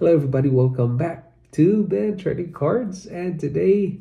Hello everybody, welcome back to Ben Trading Cards, and today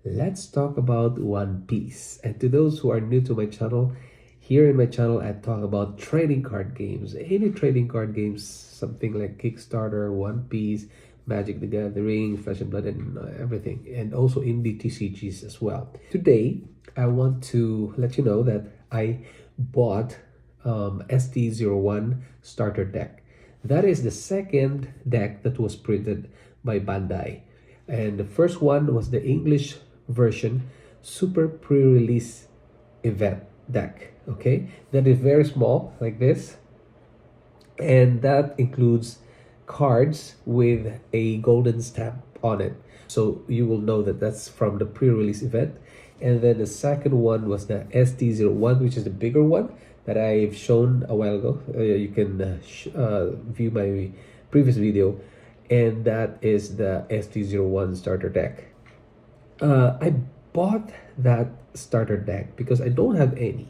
let's talk about One Piece. And to those who are new to my channel, here in my channel I talk about trading card games, any trading card games, something like Kickstarter, One Piece, Magic the Gathering, Flesh and Blood, and everything, and also indie TCGs as well. Today I want to let you know that I bought ST01 starter deck. That is the second deck that was printed by Bandai. And the first one was the English version super pre-release event deck. Okay, that is very small like this, and that includes cards with a golden stamp on it. So you will know that that's from the pre-release event. And then the second one was the ST01, which is the bigger one that I've shown a while ago. You can view my previous video, and that is the ST01 starter deck. I bought that starter deck because I don't have any.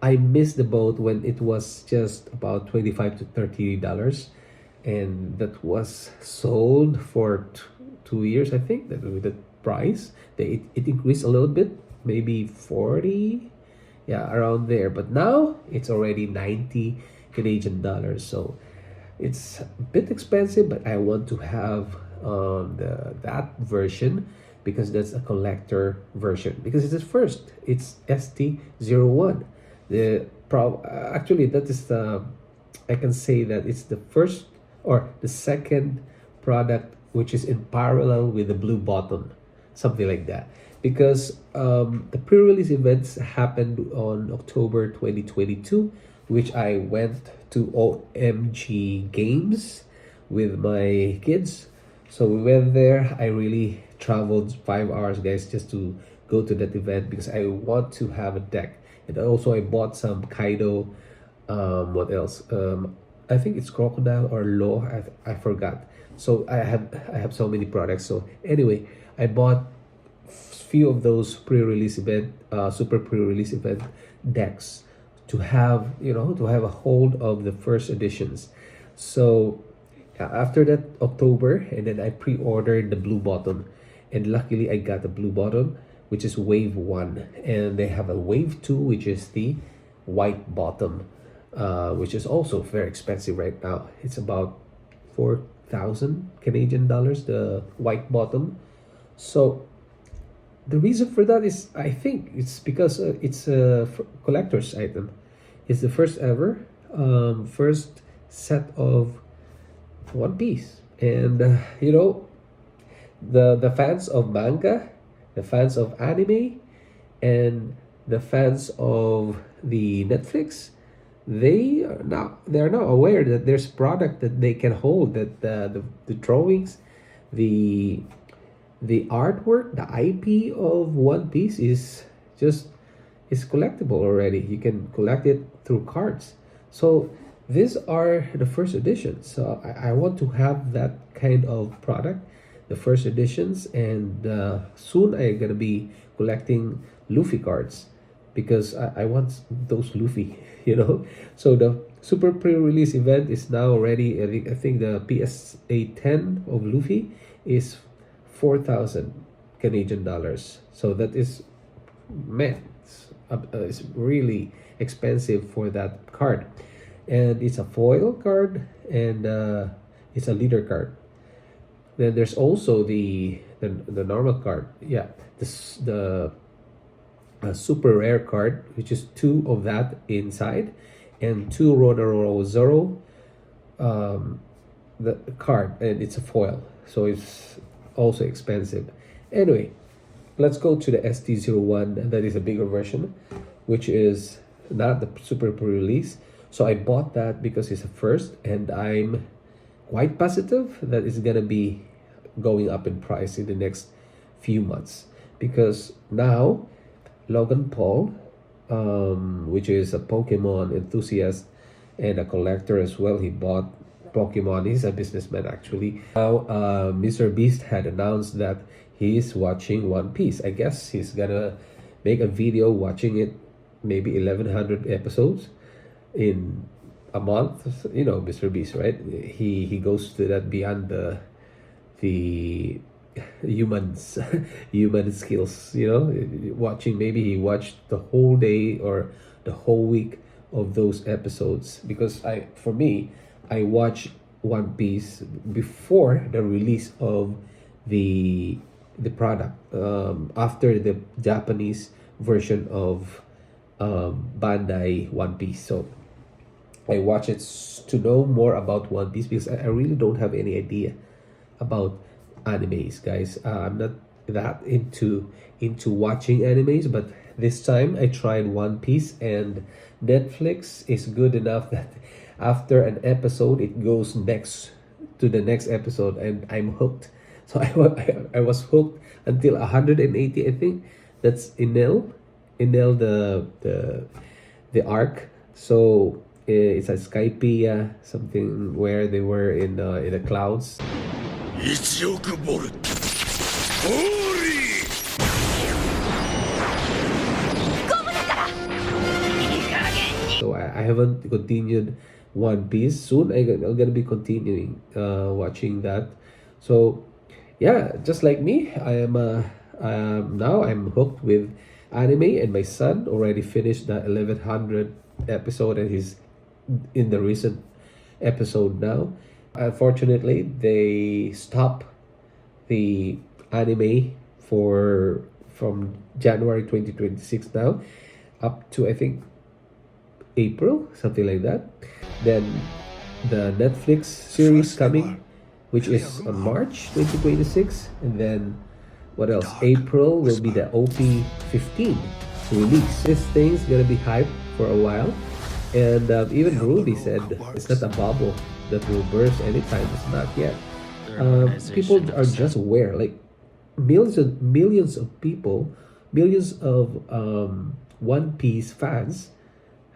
I missed the boat when it was just about $25 to $30, and that was sold for 2 years, I think. That with the price, it increased a little bit, maybe 40, yeah, around there. But now it's already 90 Canadian dollars, so it's a bit expensive. But I want to have that version because that's a collector version, because it's the first. It's ST01. Actually, that is the, I can say that it's the first or the second product which is in parallel with the blue bottom, something like that. Because the pre-release events happened on October 2022, which I went to OMG Games with my kids. So we went there. I really traveled 5 hours, guys, just to go to that event because I want to have a deck. And also I bought some Kaido, what else? I think it's Crocodile or Law, I forgot. So I have so many products. So anyway, I bought few of those pre-release event, super pre-release event decks to have, to have a hold of the first editions. So after that October, and then I pre-ordered the blue bottom, and luckily I got the blue bottom, which is wave 1, and they have a wave 2, which is the white bottom, which is also very expensive right now. It's about 4,000 Canadian dollars, the white bottom. So the reason for that is, I think it's because it's a collector's item. It's the first ever first set of One Piece, and the fans of manga, the fans of anime, and the fans of the Netflix, they're now aware that there's product that they can hold, that the drawings, the artwork, the IP of One Piece is collectible already. You can collect it through cards. So these are the first editions. So I want to have that kind of product, the first editions, and soon I'm gonna be collecting Luffy cards because I want those Luffy, So the super pre-release event is now ready. I think the PSA 10 of Luffy is 4,000 Canadian dollars. So that is, man, it's really expensive for that card. And it's a foil card, and it's a leader card. Then there's also the normal card. Yeah, the super rare card, which is 2 of that inside, and 2 Ronoro Zoro the card, and it's a foil, so it's also expensive. Anyway, let's go to the ST01. That is a bigger version, which is not the super pre-release. So I bought that because it's a first, and I'm quite positive that it's gonna be going up in price in the next few months, because now Logan Paul, which is a Pokemon enthusiast and a collector as well, he bought Pokemon. He's a businessman actually. Now Mr. Beast had announced that he is watching One Piece. I guess he's gonna make a video watching it, maybe 1100 episodes in a month. You know, Mr. Beast, right? He goes to that beyond the humans human skills, you know, watching. Maybe he watched the whole day or the whole week of those episodes, because for me, I watch One Piece before the release of the product, after the Japanese version of Bandai One Piece. So I watch it to know more about One Piece, because I really don't have any idea about animes, guys. I'm not that into watching animes, but this time I tried One Piece, and Netflix is good enough that after an episode, it goes next to the next episode, and I'm hooked. So I was hooked until 180, I think. That's Enel the arc. So it's a Skypiea, something where they were in the clouds. 1億ボルトホーリー So I haven't continued One Piece. Soon I'm gonna be continuing watching that. So yeah, just like me, I am now I'm hooked with anime, and my son already finished the 1100 episode, and he's in the recent episode now. Unfortunately, they stop the anime for from January 2026 now up to, I think, April, something like that. Then the Netflix series coming, which is on March 2026, and then what else? April will be the OP 15 release. This thing's gonna be hyped for a while, and even Rudy said it's not a bubble that will burst anytime. It's not yet. People are just aware, like millions of people, millions of One Piece fans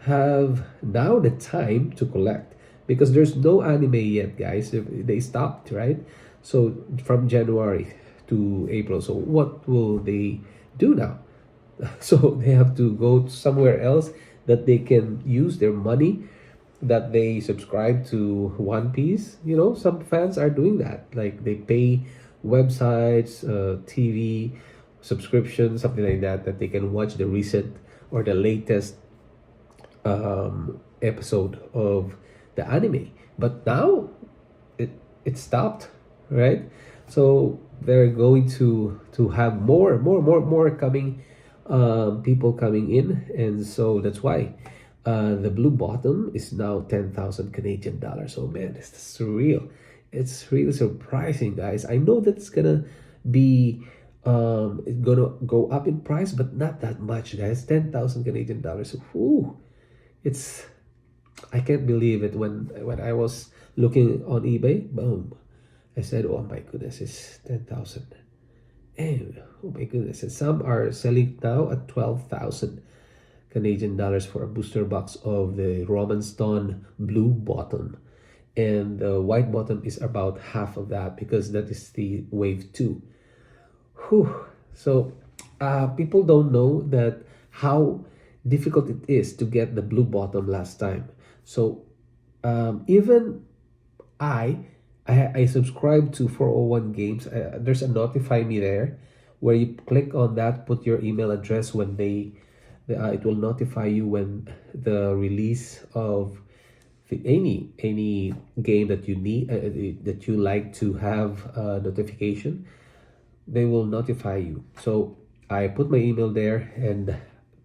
have now the time to collect, because there's no anime yet, guys. They stopped, right? So from January to April. So what will they do now? So they have to go somewhere else that they can use their money that they subscribe to One Piece. You know, some fans are doing that. Like they pay websites, TV subscriptions, something like that, that they can watch the recent or the latest episode of the anime. But now it stopped, right? So they're going to have more coming, people coming in, and so that's why the blue bottom is now 10,000 Canadian dollars. Oh man, it's surreal. It's really surprising, guys. I know that it's gonna be it's gonna go up in price, but not that much, guys. 10,000 Canadian dollars. Ooh, it's I can't believe it. When I was looking on eBay, boom, I said, "Oh my goodness, it's 10,000." And oh my goodness, and some are selling now at 12,000 Canadian dollars for a booster box of the Roman Stone blue bottom, and the white bottom is about half of that, because that is the wave 2. Whew. So people don't know that how difficult it is to get the blue bottom last time. So even I subscribe to 401 Games. There's a notify me there, where you click on that, put your email address when it will notify you when the release of any game that you need, that you like to have notification. They will notify you. So I put my email there, and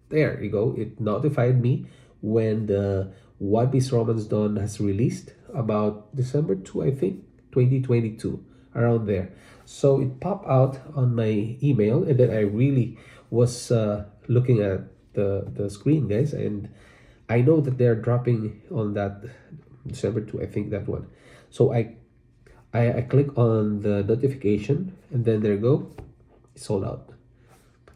there you go. It notified me when the One Piece Romance Dawn has released, about December 2, I think, 2022, around there. So it popped out on my email, and then I really was looking at the screen, guys, and I know that they're dropping on that December 2, I think, that one. So I click on the notification, and then there you go, it's sold out.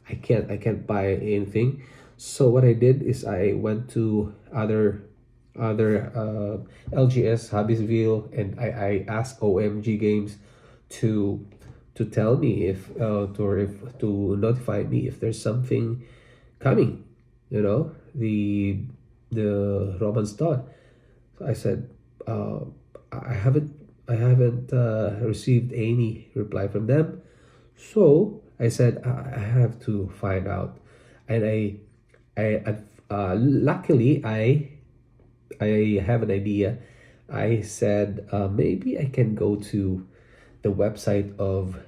I can't buy anything. So what I did is I went to other LGS Hobbiesville, and I asked OMG Games to tell me to notify me if there's something coming, you know, the Roman Star. I said, I haven't received any reply from them. So I said I have to find out, and luckily I have an idea. I said maybe I can go to the website of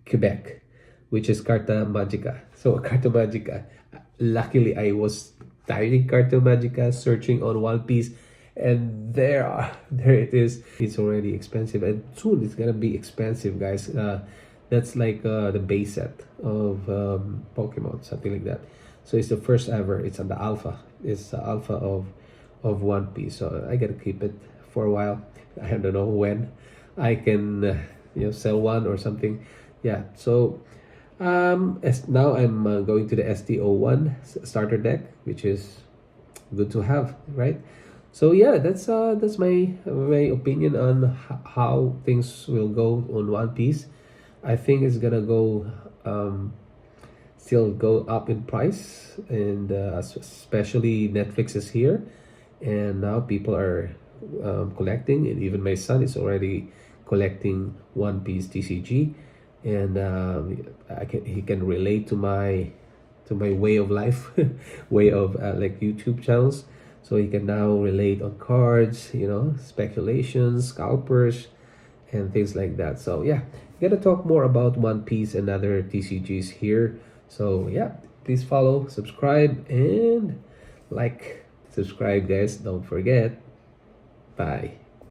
Quebec, which is Carta Magica. So Carta Magica. Luckily, I was typing Carta Magica, searching on One Piece, and there it is. It's already expensive, and soon it's gonna be expensive, guys. That's like the base set of Pokemon, something like that. So it's the first ever. It's on the alpha. It's the alpha of One Piece. So I gotta keep it for a while. I don't know when I can sell one or something. Yeah. So as now I'm going to the STO1 starter deck, which is good to have, right? So yeah, that's my opinion on how things will go on One Piece. I think it's gonna go still go up in price, and especially Netflix is here, and now people are collecting, and even my son is already collecting One Piece TCG, and he can relate to my way of life, way of like YouTube channels. So he can now relate on cards, speculations, scalpers, and things like that. So yeah, gonna talk more about One Piece and other TCGs here. So yeah, please follow, subscribe, and like. Subscribe, guys. Don't forget. Bye.